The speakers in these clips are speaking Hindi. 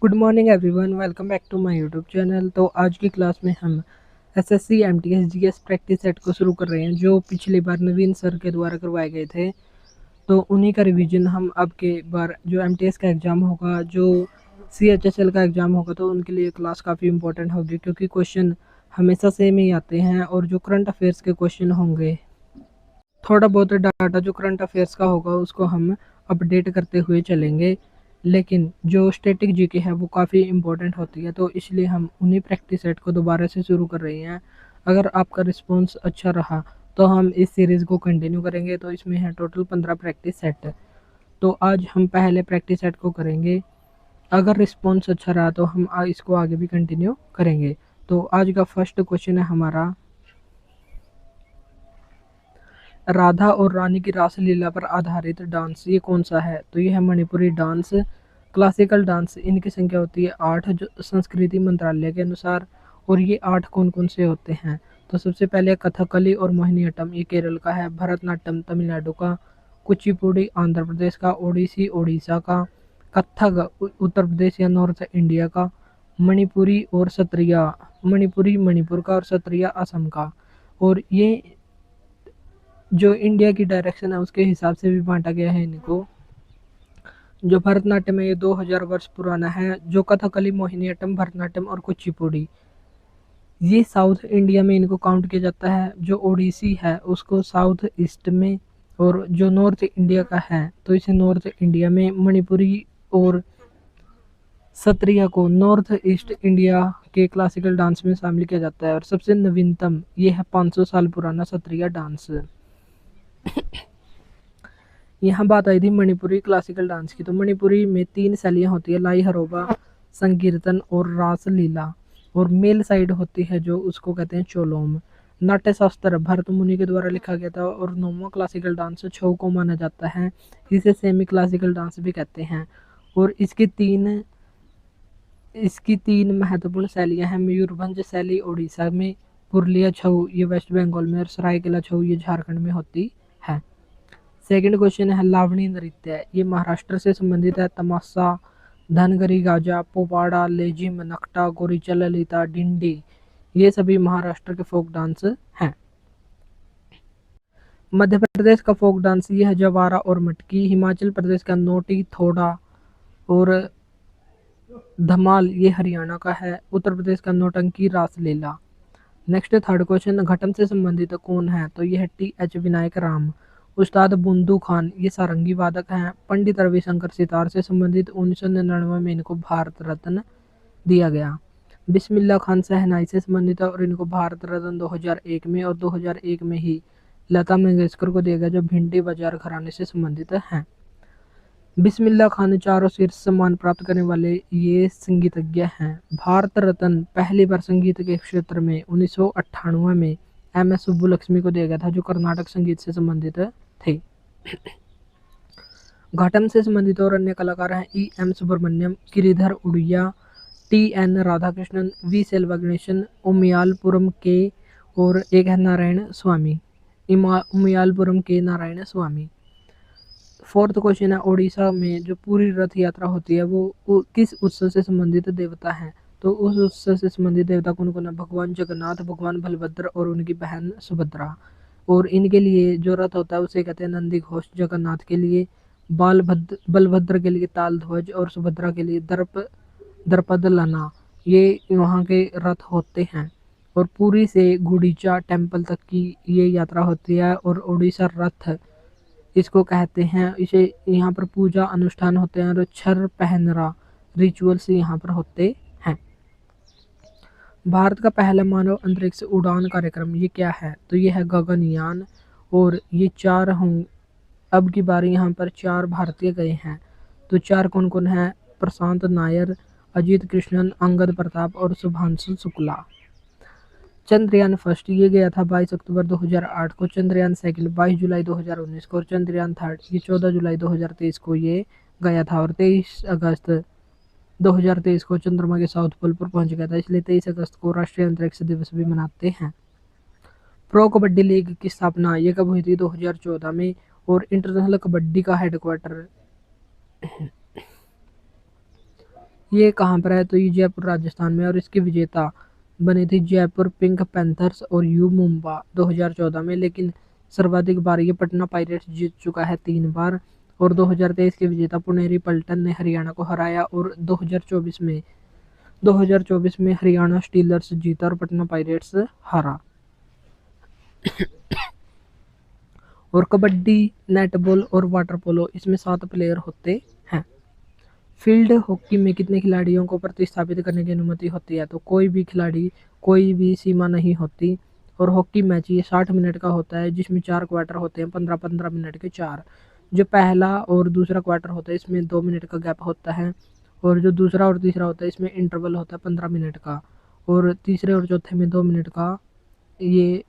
Good morning everyone, welcome back to my YouTube channel. तो आज की क्लास में हम SSC MTS GS practice set को शुरू कर रहे हैं, जो पिछली बार नवीन सर के द्वारा करवाए गए थे। तो उन्हीं का रिवीजन हम अब के बार जो एमटीएस का एग्ज़ाम होगा, जो सीएचएसएल का एग्ज़ाम होगा, तो उनके लिए क्लास काफ़ी इंपॉर्टेंट होगी, क्योंकि क्वेश्चन हमेशा सेम ही आते हैं। और जो करंट अफेयर्स के क्वेश्चन होंगे, थोड़ा बहुत डाटा जो करंट अफेयर्स का होगा उसको हम अपडेट करते हुए चलेंगे, लेकिन जो स्टैटिक जीके है वो काफ़ी इंपॉर्टेंट होती है। तो इसलिए हम उन्हीं प्रैक्टिस सेट को दोबारा से शुरू कर रहे हैं। अगर आपका रिस्पॉन्स अच्छा रहा तो हम इस सीरीज़ को कंटिन्यू करेंगे। तो इसमें है टोटल 15 प्रैक्टिस सेट। तो आज हम पहले प्रैक्टिस सेट को करेंगे। अगर रिस्पॉन्स अच्छा रहा तो हम इसको आगे भी कंटिन्यू करेंगे। तो आज का फर्स्ट क्वेश्चन है हमारा, राधा और रानी की रासलीला पर आधारित डांस ये कौन सा है? तो ये है मणिपुरी डांस, क्लासिकल डांस। इनकी संख्या होती है 8 जो संस्कृति मंत्रालय के अनुसार। और ये 8 कौन कौन से होते हैं? तो सबसे पहले कथकली और मोहिनीअट्टम, ये केरल का है। भरतनाट्यम तमिलनाडु का। कुचिपुड़ी आंध्र प्रदेश का। ओडिसी उड़ीसा का। कथक उत्तर प्रदेश या नॉर्थ इंडिया का। मणिपुरी और सत्रिया, मणिपुरी मणिपुर का और सत्रिया असम का। और ये जो इंडिया की डायरेक्शन है उसके हिसाब से भी बांटा गया है इनको। जो भरतनाट्यम है ये 2000 वर्ष पुराना है। जो कथकली, मोहिनीअट्टम, भरतनाट्यम और कुचिपुड़ी, ये साउथ इंडिया में इनको काउंट किया जाता है। जो ओडिसी है उसको साउथ ईस्ट में, और जो नॉर्थ इंडिया का है तो इसे नॉर्थ इंडिया में। मणिपुरी और सत्रिया को नॉर्थ ईस्ट इंडिया के क्लासिकल डांस में शामिल किया जाता है। और सबसे नवीनतम ये है 500 साल पुराना सत्रिया डांस। यहाँ बात आई थी मणिपुरी क्लासिकल डांस की। तो मणिपुरी में 3 शैलियाँ होती है, लाई हरोबा, संकीर्तन और रास लीला। और मेल साइड होती है जो उसको कहते हैं चोलोम। नाट्य शास्त्र भरत मुनि के द्वारा लिखा गया था। और 9वां क्लासिकल डांस छऊ को माना जाता है। इसे सेमी क्लासिकल डांस भी कहते हैं। और इसकी तीन महत्वपूर्ण शैलियाँ हैं। मयूरभंज शैली उड़ीसा में, पुरुलिया छऊ ये वेस्ट बंगाल में, और सरायकेला छऊ ये झारखंड में होती है। सेकंड क्वेश्चन है लावणी नृत्य, ये महाराष्ट्र से संबंधित है। तमाशा, धनगरी गाजा, पोवाड़ा, लेजिम, नकटा, गोरीचा, ललिता, डिंडी, ये सभी महाराष्ट्र के फोक डांस हैं। मध्य प्रदेश का फोक डांस ये है जवारा और मटकी। हिमाचल प्रदेश का नोटी, थोड़ा और धमाल ये हरियाणा का है। उत्तर प्रदेश का नौटंकी, रासलीला। नेक्स्ट थर्ड क्वेश्चन, घटम से संबंधित कौन है? तो यह है TH विनायक राम। उस्ताद बुंदू खान ये सारंगी वादक हैं। पंडित रविशंकर सितार से संबंधित, 1999 में इनको भारत रत्न दिया गया। बिस्मिल्लाह खान शहनाई से संबंधित है और इनको भारत रत्न 2001 में, और 2001 में ही लता मंगेशकर को दिया गया, जो भिंडी बाजार घराने से संबंधित हैं। बिस्मिल्लाह खान चारों शीर्ष सम्मान प्राप्त करने वाले ये संगीतज्ञ हैं। भारत रत्न पहली बार संगीत के क्षेत्र में 1998 में MS सुब्बुलक्ष्मी को दिया गया था, जो कर्नाटक संगीत से संबंधित थे। घाटम से संबंधित और अन्य कलाकार हैं EM Subramaniam, Giridhar Odia, TN Radhakrishnan, V Selva Ganesan, उमियालपुरम के, और एक है नारायण स्वामी, उमियालपुरम के नारायण स्वामी। फोर्थ क्वेश्चन है ओडिशा में जो पूरी रथ यात्रा होती है वो किस उत्सव से संबंधित देवता है? तो उस उत्सव से संबंधित देवता कौन कौन है? भगवान जगन्नाथ, भगवान बलभद्र और उनकी बहन सुभद्रा। और इनके लिए जो रथ होता है उसे कहते हैं नंदी घोष। जगन्नाथ के लिए बलभद्र के लिए ताल ध्वज, और सुभद्रा के लिए द्रपद लना, ये वहाँ के रथ होते हैं। और पुरी से गुड़ीचा टेम्पल तक की ये यात्रा होती है। और ओडिशा रथ इसको कहते हैं। इसे यहाँ पर पूजा अनुष्ठान होते हैं, और छर पहनरा रिचुअल्स यहाँ पर होते हैं। भारत का पहला मानव अंतरिक्ष उड़ान कार्यक्रम ये क्या है? तो ये है गगनयान। और ये 4 हों, अब की बारी यहाँ पर 4 भारतीय गए हैं। तो 4 कौन कौन हैं? प्रशांत नायर, अजीत कृष्णन, अंगद प्रताप और शुभांशु शुक्ला। चंद्रयान फर्स्ट ये गया था 22 अक्टूबर 2008 को। चंद्रयान सेकंड 22 जुलाई 2019 को। और चंद्रयान थर्ड ये 14 जुलाई 2023 को ये गया था। और 23 अगस्त 2023 को चंद्रमा के साउथ पोल पर पहुंच गया था। इसलिए 23 अगस्त को राष्ट्रीय अंतरिक्ष दिवस भी मनाते हैं। प्रो कबड्डी लीग की स्थापना ये कब हुई थी? 2014 में। और इंटरनेशनल कबड्डी का हेडक्वार्टर ये कहाँ पर है? तो ये जयपुर राजस्थान में, और इसकी विजेता बनी थी जयपुर पिंक पैंथर्स और यू मुम्बा 2014 में, लेकिन सर्वाधिक बार ये पटना पायरेट्स जीत चुका है 3 बार। और 2023 के विजेता पुनेरी पल्टन ने हरियाणा को हराया, और 2024 में हरियाणा स्टीलर्स जीता और पटना पायरेट्स हारा। और कबड्डी, नेटबॉल और वाटर पोलो, इसमें 7 प्लेयर होते हैं। फील्ड हॉकी में कितने खिलाड़ियों को प्रतिस्थापित करने की अनुमति होती है? तो कोई भी खिलाड़ी, कोई भी सीमा नहीं होती। और हॉकी मैच ये 60 मिनट का होता है, जिसमें 4 क्वार्टर होते हैं, 15-15 मिनट के 4। जो पहला और दूसरा क्वार्टर होता है इसमें 2 मिनट का गैप होता है, और जो दूसरा और तीसरा होता है इसमें इंटरवल होता है 15 मिनट का, और तीसरे और चौथे में 2 मिनट का ये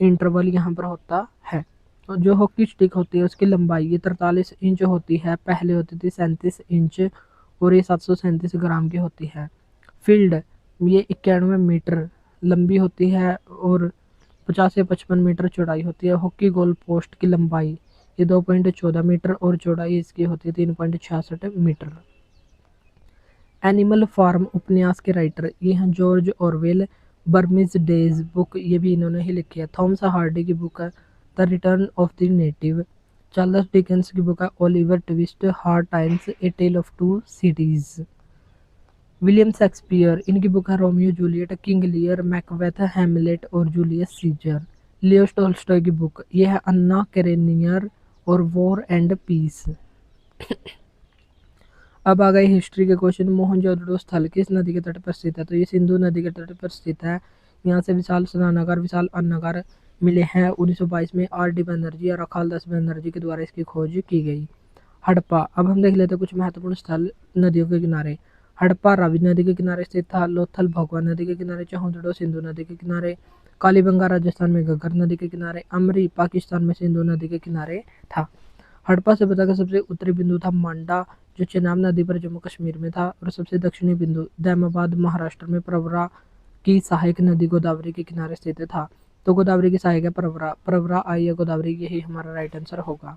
इंटरवल यहाँ पर होता है। और जो हॉकी स्टिक होती है उसकी लंबाई ये 43 इंच होती है, पहले होती थी 37 इंच, और ये 737 ग्राम की होती है। फील्ड ये 91 मीटर लंबी होती है, और 50 से 55 मीटर चौड़ाई होती है। हॉकी गोल पोस्ट की लंबाई ये 2.14 मीटर, और चौड़ाई इसकी होती है 3.66 मीटर। एनिमल फार्म उपन्यास के राइटर ये हैं George Orwell. Burmese Days book ये भी इन्होंने ही लिखी है। थॉमस हार्डी की बुक है The Return of the Native. Charles Dickens की बुक है Oliver Twist Hard Times A Tale of Two Cities. William Shakespeare इनकी बुक है Romeo Juliet, King Lear, Macbeth, Hamlet और जूलियस सीजर। लियो टॉल्स्टॉय की बुक ये है अन्ना कैरेनियर और वॉर एंड पीस। अब आ गए हिस्ट्री के क्वेश्चन। मोहनजोदड़ो स्थल किस नदी के तट पर स्थित है? तो ये सिंधु नदी के तट पर स्थित है। यहाँ से विशाल स्नानागार, विशाल अन्नागार मिले हैं। 1922 में आर डी बनर्जी और अखालदास बनर्जी के द्वारा इसकी खोज की गई। हड़प्पा, अब हम देख लेते हैं कुछ महत्वपूर्ण स्थल नदियों के किनारे। हड़प्पा रावी नदी के किनारे स्थित था। लोथल भगवा नदी के किनारे। चौहदड़ो सिंधु नदी के किनारे। कालीबंगा राजस्थान में घग्गर नदी के किनारे। अमरी पाकिस्तान में सिंधु नदी के किनारे था। हड़प्पा सभ्यता का सबसे उत्तरी बिंदु था मांडा, जो चेनाब नदी पर जम्मू कश्मीर में था, और सबसे दक्षिणी बिंदु दैमाबाद महाराष्ट्र में प्रवरा की सहायक नदी गोदावरी के किनारे स्थित था। तो गोदावरी की सहायक है प्रवरा, प्रवरा आई है गोदावरी, यही हमारा राइट आंसर होगा।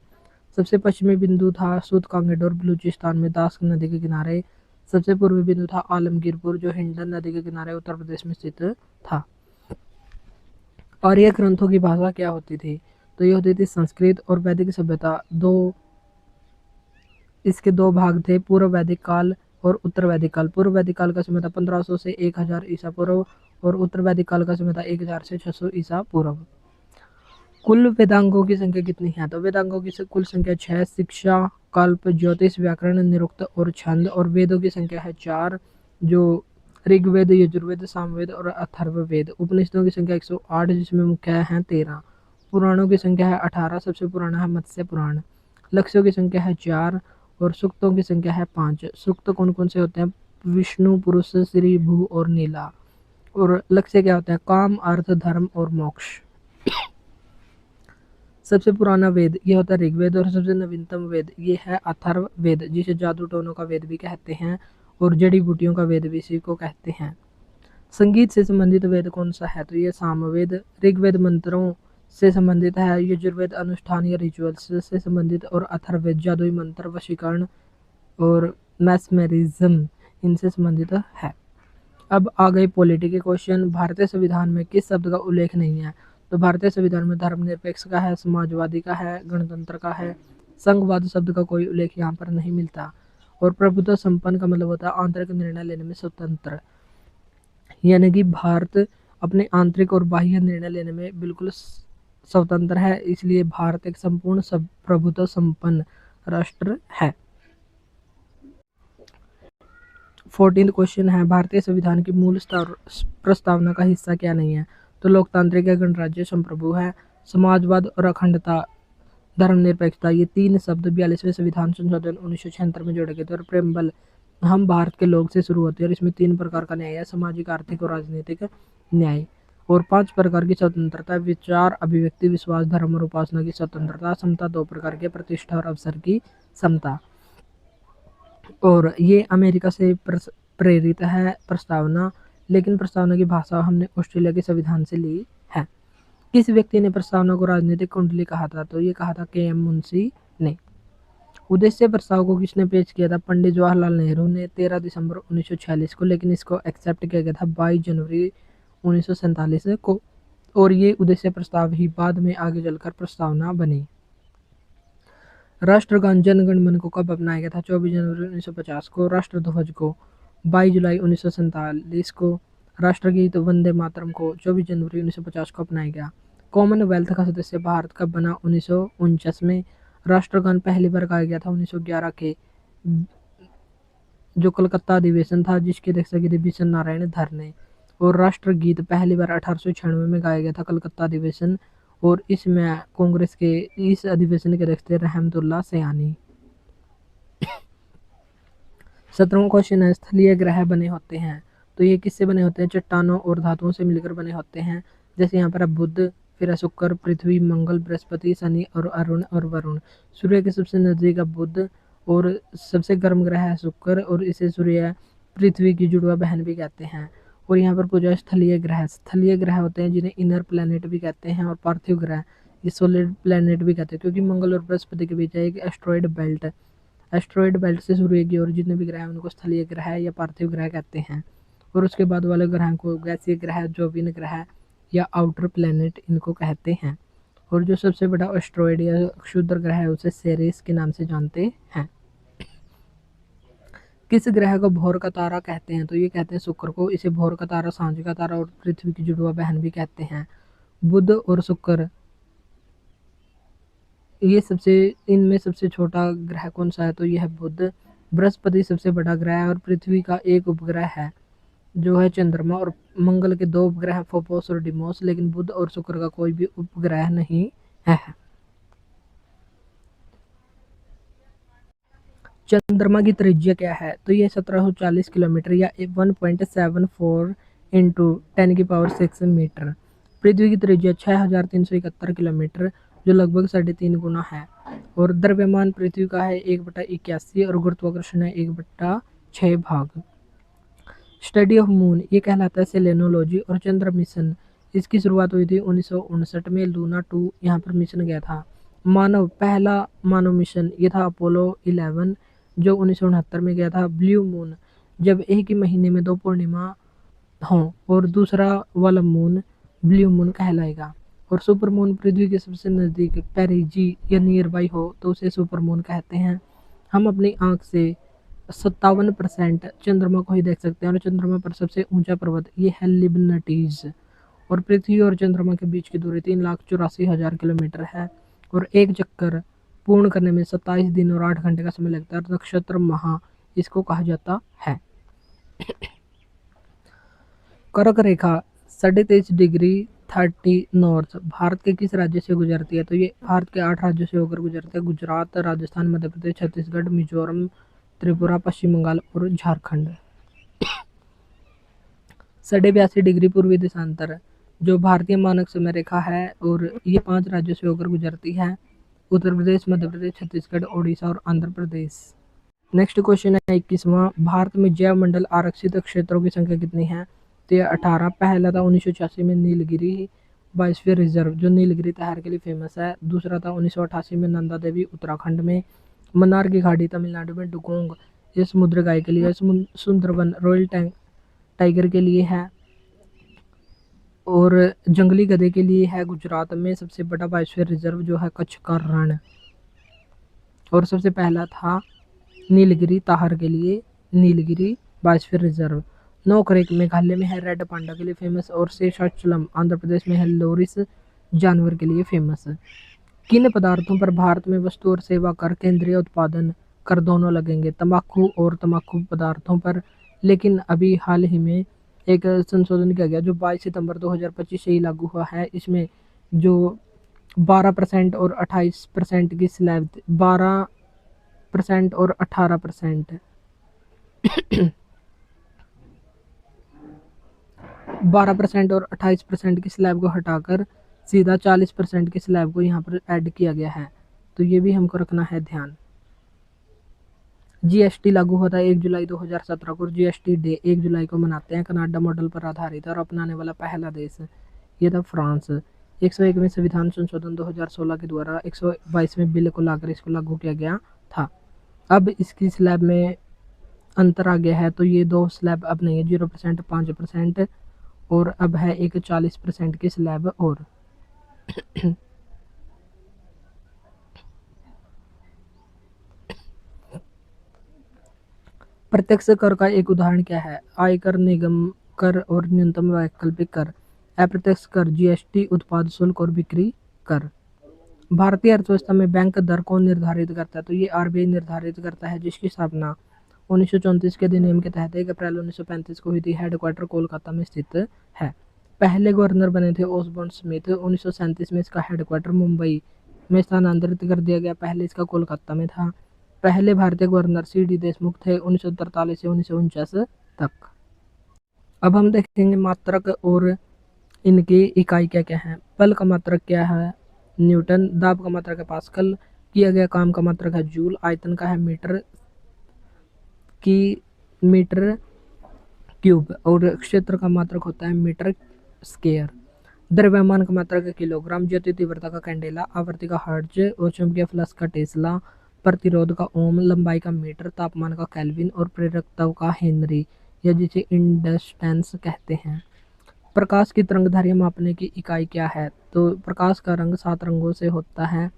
सबसे पश्चिमी बिंदु था सूद कांगेडोर बलूचिस्तान में दास नदी के किनारे। सबसे पूर्वी बिंदु था आलमगीरपुर, जो हिंडन नदी के किनारे उत्तर प्रदेश में स्थित था। आर्य ग्रंथों की भाषा क्या होती थी? तो ये होती थी संस्कृत। और वैदिक सभ्यता इसके 2 भाग थे, पूर्व वैदिक काल और उत्तर वैदिक काल। पूर्व वैदिक काल का समय था 1500 से 1000 ईसा पूर्व, और उत्तर वैदिक काल का समय था 1000 से 600 ईसा पूर्व। कुल वेदांगों की संख्या कितनी है? तो वेदांगों की कुल संख्या 6। शिक्षा, कल्प, ज्योतिष, व्याकरण, निरुक्त और छंद। और वेदों की संख्या है 4, जो ऋग्वेद, यजुर्वेद, सामवेद और अथर्ववेद। उपनिषदों की संख्या 108, जिसमें मुख्य हैं 13। पुराणों की संख्या है 18, सबसे पुराना है मत्स्य पुराण। लक्ष्यों की संख्या है 4, और सूक्तों की संख्या है 5। सूक्त कौन कौन से होते हैं? विष्णु, पुरुष, श्री, भू और नीला। और लक्ष्य क्या होते हैं? काम, अर्थ, धर्म और मोक्ष। सबसे पुराना वेद ये होता है ऋग्वेद, और सबसे नवीनतम वेद ये है अथर्ववेद, जिसे जादू टोनों का वेद भी कहते हैं, और जड़ी बूटियों का वेद भी इसी को कहते हैं। संगीत से संबंधित वेद कौन सा है? तो ये सामवेद। ऋग्वेद मंत्रों से संबंधित है। यजुर्वेद अनुष्ठान या रिचुअल्स से संबंधित, और अथर्ववेद जादुई मंत्र, वशीकरण और मैस्मेरिज्म इनसे संबंधित है। अब आ गए पॉलिटी के क्वेश्चन। भारतीय संविधान में किस शब्द का उल्लेख नहीं है? तो भारतीय संविधान में धर्मनिरपेक्ष का है, समाजवादी का है, गणतंत्र का है। संघवाद शब्द का कोई उल्लेख यहाँ पर नहीं मिलता। और प्रभुत्व संपन्न का मतलब होता है आंतरिक निर्णय लेने में स्वतंत्र, यानी कि भारत अपने आंतरिक और बाह्य निर्णय लेने में बिल्कुल स्वतंत्र है, इसलिए भारत एक संपूर्ण प्रभुत्व संपन्न राष्ट्र है। 14th क्वेश्चन है, भारतीय संविधान की मूल प्रस्तावना का हिस्सा क्या नहीं है? तो लोकतांत्रिक है, गणराज्य, संप्रभु है, समाजवाद और अखंडता, धर्मनिरपेक्षता, ये 3 शब्द 42वें संविधान संशोधन 1976 में जोड़े गए थे। और प्रेम्बल हम भारत के लोग से शुरू होती है, और इसमें 3 प्रकार का न्याय है, सामाजिक, आर्थिक और राजनीतिक न्याय। और 5 प्रकार की स्वतंत्रता, विचार, अभिव्यक्ति, विश्वास, धर्म और उपासना की स्वतंत्रता। समता 2 प्रकार के, प्रतिष्ठा और अवसर की समता। और ये अमेरिका से प्रेरित है प्रस्तावना, लेकिन प्रस्तावना की भाषा हमने ऑस्ट्रेलिया के संविधान से ली है। किस व्यक्ति ने प्रस्तावना को राजनीतिक कुंडली कहा था? तो ये कहा था के एम मुंशी ने। उद्देश्य प्रस्ताव को किसने पेश किया था? पंडित जवाहरलाल नेहरू ने 13 दिसंबर 1946 को, लेकिन इसको एक्सेप्ट किया गया था 22 जनवरी 1947 को, और ये उद्देश्य प्रस्ताव ही बाद में आगे चलकर प्रस्तावना बनी। राष्ट्रगान जन गण मन को कब अपनाया गया था? 24 जनवरी 1950 को। राष्ट्रध्वज को 22 जुलाई 1947 को। राष्ट्रगीत वंदे मातरम को 24 जनवरी 1950 को अपनाया गया। कॉमनवेल्थ का सदस्य भारत कब बना? 1949 में। राष्ट्रगान पहली बार गाया गया था 1911 के जो कलकत्ता अधिवेशन था, जिसके अध्यक्षता की थी बिशन नारायण धर ने। और राष्ट्रगीत पहली बार 1896 में गाया गया था कलकत्ता अधिवेशन, और इसमें कांग्रेस के इस अधिवेशन के अध्यक्ष थे रहमतुल्लाह सयानी। 17वां क्वेश्चन है, स्थलीय ग्रह बने होते हैं तो ये किससे बने होते हैं? चट्टानों और धातुओं से मिलकर बने होते हैं। जैसे यहाँ पर है बुध, फिर है शुक्र, पृथ्वी, मंगल, बृहस्पति, शनि और अरुण और वरुण। सूर्य के सबसे नजदीक है बुध, और सबसे गर्म ग्रह है शुक्र, और इसे सूर्य पृथ्वी की जुड़वा बहन भी कहते हैं। और यहाँ पर कुछ स्थलीय ग्रह होते हैं जिन्हें इनर प्लैनेट भी कहते हैं, और पार्थिव ग्रह ये सॉलिड प्लैनेट भी कहते हैं, क्योंकि मंगल और बृहस्पति के बीच है एक एस्ट्रॉयड बेल्ट से सूर्य की ओर जितने भी ग्रह हैं उनको स्थलीय ग्रह या पार्थिव ग्रह कहते हैं। और उसके बाद वाले ग्रह को गैसीय ग्रह, जोविन ग्रह या आउटर प्लैनेट इनको कहते हैं। और जो सबसे बड़ा एस्ट्रॉयड या क्षुद्र ग्रह है उसे सेरेस के नाम से जानते हैं। किस ग्रह को भोर का तारा कहते हैं? तो ये कहते हैं शुक्र को। इसे भोर का तारा, सांझ का तारा और पृथ्वी की जुड़वा बहन भी कहते हैं। बुध और शुक्र ये इनमें सबसे छोटा ग्रह कौन सा है? तो यह है बुध। बृहस्पति सबसे बड़ा ग्रह है और पृथ्वी का एक उपग्रह है जो है चंद्रमा, और मंगल के 2 उपग्रह फोपोस और डिमोस, लेकिन बुध और शुक्र का कोई भी उपग्रह नहीं है। चंद्रमा की त्रिज्या क्या है? तो ये 1740 किलोमीटर या 1.74 इंटू 10⁻6 मीटर। पृथ्वी की त्रिज्या 6371 किलोमीटर जो लगभग 3.5 गुना है। और द्रव्यमान पृथ्वी का है 1/81 और गुरुत्वाकर्षण है 1/6 भाग। स्टडी ऑफ मून ये कहलाता है सेलेनोलॉजी। और चंद्र मिशन इसकी शुरुआत हुई थी 1959 में। लूना 2 यहाँ पर मिशन गया था। पहला मानव मिशन ये था अपोलो 11 जो 1969 में गया था। ब्लू मून जब एक ही महीने में 2 पूर्णिमा हों, और दूसरा वाला मून ब्लू मून कहलाएगा। और सुपर मून पृथ्वी के सबसे नज़दीक पेरिजी या नियर बाई हो तो उसे सुपर मून कहते हैं। हम अपनी आंख से 57% चंद्रमा को ही देख सकते हैं। और चंद्रमा पर सबसे ऊंचा पर्वत ये है लिबनटीज। और पृथ्वी और चंद्रमा के बीच की दूरी 3,84,000 किलोमीटर है। और एक चक्कर पूर्ण करने में 27 दिन और 8 घंटे का समय लगता है। नक्षत्र महा इसको कहा जाता है। कर्क रेखा 23.5 डिग्री 30 नॉर्थ भारत के किस राज्य से गुजरती है? तो ये भारत के 8 राज्यों से होकर गुजरती है। गुजरात, राजस्थान, मध्य प्रदेश, छत्तीसगढ़, मिजोरम, त्रिपुरा, पश्चिम बंगाल और झारखंड। 82.5 डिग्री पूर्वी देशांतर जो भारतीय मानक समय रेखा है, और ये 5 राज्यों से होकर गुजरती है। उत्तर प्रदेश, मध्य प्रदेश, छत्तीसगढ़, ओडिशा और आंध्र प्रदेश। नेक्स्ट क्वेश्चन है 21वां, भारत में जैव मंडल आरक्षित क्षेत्रों की संख्या कितनी है? तो ये 18। पहला था 1986 में नीलगिरी बायोस्फीयर रिजर्व जो नीलगिरी तहर के लिए फेमस है। दूसरा था 1988 में नंदा देवी उत्तराखंड में। मन्नार की खाड़ी तमिलनाडु में। डुगोंग ये समुद्र गाय के लिए। सुंदरवन रॉयल टाइगर के लिए है। और जंगली गधे के लिए है गुजरात में। सबसे बड़ा बायोस्फीयर रिजर्व जो है कच्छ का रण। और सबसे पहला था नीलगिरी ताहर के लिए नीलगिरी बायोस्फीयर रिजर्व। नोकरेक मेघालय में है रेड पांडा के लिए फेमस। और शेषाचलम आंध्र प्रदेश में है लोरिस जानवर के लिए फेमस। किन पदार्थों पर भारत में वस्तु और सेवा कर, केंद्रीय उत्पादन कर दोनों लगेंगे? तंबाकू और तंबाकू पदार्थों पर। लेकिन अभी हाल ही में एक संशोधन किया गया जो 22 सितंबर 2025 से ही लागू हुआ है। इसमें जो 12% और 28% की स्लैब 12% और 18% 12% और 28% की स्लैब को हटाकर सीधा 40% की स्लैब को यहाँ पर ऐड किया गया है। तो ये भी हमको रखना है ध्यान। जीएसटी लागू होता है 1 जुलाई 2017 को। जीएसटी डे 1 जुलाई को मनाते हैं। कनाडा मॉडल पर आधारित है और अपनाने वाला पहला देश ये था फ्रांस। 101वें संविधान संशोधन 2016 के द्वारा 122वें बिल को लाकर इसको लागू किया गया था। अब इसकी स्लैब में अंतर आ गया है, तो ये 2 स्लैब अब नहीं है 0%, 5% और अब है एक 40% की स्लैब और। प्रत्यक्ष कर का एक उदाहरण क्या है? आयकर, निगम कर और न्यूनतम वैकल्पिक कर। अप्रत्यक्ष कर जीएसटी, उत्पाद शुल्क और बिक्री कर। भारतीय अर्थव्यवस्था में बैंक दर कौन निर्धारित करता है? तो ये आरबीआई निर्धारित करता है, जिसकी स्थापना 1934 के अधिनियम के तहत 1 अप्रैल 1935 को हुई थी। हेडक्वार्टर कोलकाता में स्थित है। पहले गवर्नर बने थे ओसबोर्न स्मिथ। 1937 में इसका हेडक्वार्टर मुंबई में स्थानांतरित कर दिया गया, पहले इसका कोलकाता में था। पहले भारतीय गवर्नर सी.डी. देशमुख थे 1943 से 1949 तक। अब हम देखेंगे मात्रक और इनकी इकाई क्या क्या है। बल का मात्रक क्या है? न्यूटन। दाब का मात्रक है पास्कल। किया गया काम का मात्रक है जूल। आयतन का है मीटर क्यूब और क्षेत्र का मात्रक होता है मीटर स्क्वायर। द्रव्यमान का मात्रक है किलोग्राम। ज्योति तीव्रता का कैंडेला। आवर्ती का हर्ट्ज और चुंबकीय फ्लक्स का टेस्ला। प्रतिरोध का ओम। लंबाई का मीटर। तापमान का केल्विन और प्रेरकत्व का हेनरी या जिसे इंडक्टेंस कहते हैं। प्रकाश की तरंगदैर्घ्य मापने की इकाई क्या है? तो प्रकाश का रंग 7 रंगों से होता है।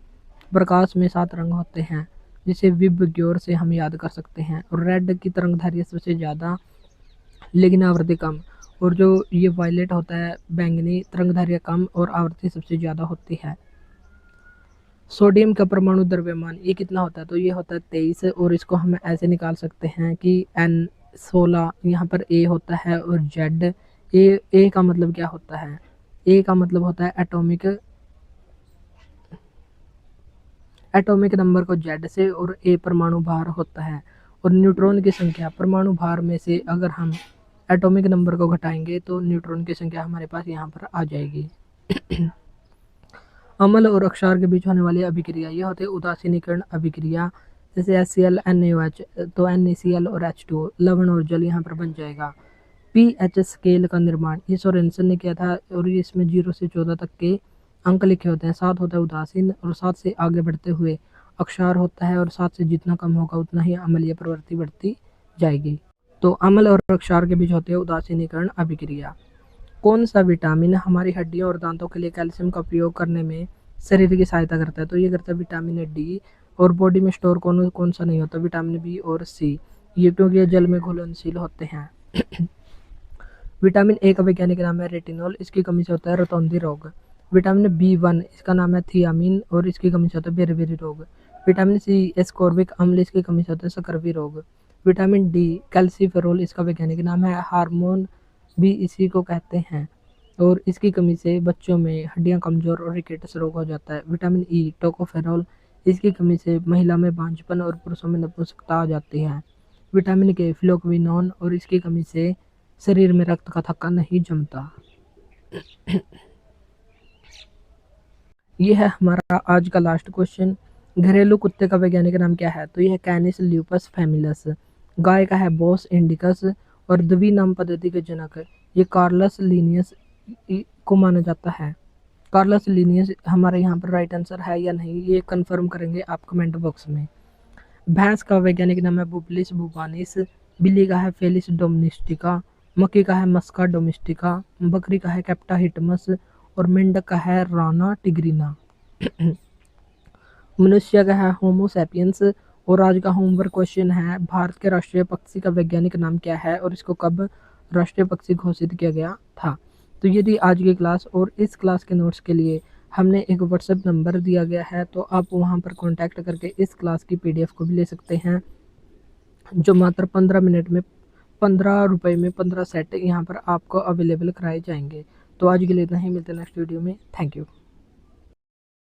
प्रकाश में 7 रंग होते हैं, जिसे विबग्योर से हम याद कर सकते हैं। और रेड की तरंगदैर्घ्य सबसे ज़्यादा लेकिन आवृत्ति कम, और जो ये वायलेट होता है बैंगनी, तरंगदैर्घ्य कम और आवृत्ति सबसे ज़्यादा होती है। सोडियम का परमाणु द्रव्यमान ये कितना होता है? तो ये होता है 23 और इसको हम ऐसे निकाल सकते हैं कि N16 यहाँ पर A होता है और Z। ए का मतलब क्या होता है? ए का मतलब होता है एटॉमिक नंबर को Z से और ए परमाणु भार होता है। और न्यूट्रॉन की संख्या परमाणु भार में से अगर हम एटॉमिक नंबर को घटाएंगे तो न्यूट्रॉन की संख्या हमारे पास यहाँ पर आ जाएगी। अम्ल और अक्षार के बीच होने वाली अभिक्रिया ये होती है उदासीनीकरण अभिक्रिया। जैसे HCl NaOH, तो NaCl और H2O लवण और जल यहाँ पर बन जाएगा। pH स्केल का निर्माण ये सोरेनसन ने किया था और इसमें 0 से 14 तक के अंक लिखे होते हैं। 7 होता है उदासीन और 7 से आगे बढ़ते हुए अक्षार होता है और 7 से जितना कम होगा उतना ही अम्लीय प्रवृत्ति बढ़ती जाएगी। तो अम्ल और अक्षार के बीच होती है उदासीनीकरण अभिक्रिया। कौन सा विटामिन हमारी हड्डियों और दांतों के लिए कैल्शियम का उपयोग करने में शरीर की सहायता करता है? तो ये करता है विटामिन डी। और बॉडी में स्टोर कौन सा नहीं होता? विटामिन बी और सी, ये क्योंकि ये जल में घुलनशील होते हैं। विटामिन ए का वैज्ञानिक नाम है रेटिनॉल, इसकी कमी से होता है रतौंधी रोग। विटामिन B1 इसका नाम है थियामिन और इसकी कमी से होता है बेरबेरी रोग। विटामिन सी एस्कॉर्बिक अम्ल, इसकी कमी से होता है सकरवी रोग। विटामिन डी कैल्सीफेरोल इसका वैज्ञानिक नाम है, हार्मोन भी इसी को कहते हैं और इसकी कमी से बच्चों में हड्डियां कमजोर और रिकेटस रोग हो जाता है। विटामिन ई टोकोफेरोल, इसकी कमी से महिला में बांझपन और पुरुषों में नपुंसकता आ जाती है। विटामिन के फ्लोक्विनोन और इसकी कमी से शरीर में रक्त का थक्का नहीं जमता। ये है हमारा आज का लास्ट क्वेश्चन। घरेलू कुत्ते का वैज्ञानिक नाम क्या है? तो यह है कैनिस ल्यूपस फेमिलस। गाय का है बोस इंडिकस और द्विनाम पद्धति के जनक ये कार्लस लिनियस को माना जाता है। कार्लस लिनियस हमारे यहाँ पर राइट आंसर है या नहीं ये कंफर्म करेंगे आप कमेंट बॉक्स में। भैंस का वैज्ञानिक नाम है बुबलिस बुबानिस। बिल्ली का है फेलिस डोमेस्टिका। मक्खी का है मस्का डोमेस्टिका। बकरी का है कैप्टा हिटमस और मेंढक का है राना टिग्रिना। मनुष्य का है होमो सैपियंस। और आज का होमवर्क क्वेश्चन है भारत के राष्ट्रीय पक्षी का वैज्ञानिक नाम क्या है और इसको कब राष्ट्रीय पक्षी घोषित किया गया था? तो ये थी आज की क्लास और इस क्लास के नोट्स के लिए हमने एक व्हाट्सएप नंबर दिया गया है, तो आप वहाँ पर कांटेक्ट करके इस क्लास की PDF को भी ले सकते हैं, जो मात्र 15 मिनट में 15 रुपये में 15 सेट यहाँ पर आपको अवेलेबल कराए जाएंगे। तो आज के लिए इतना ही, मिलते हैं नेक्स्ट वीडियो में। Thank you.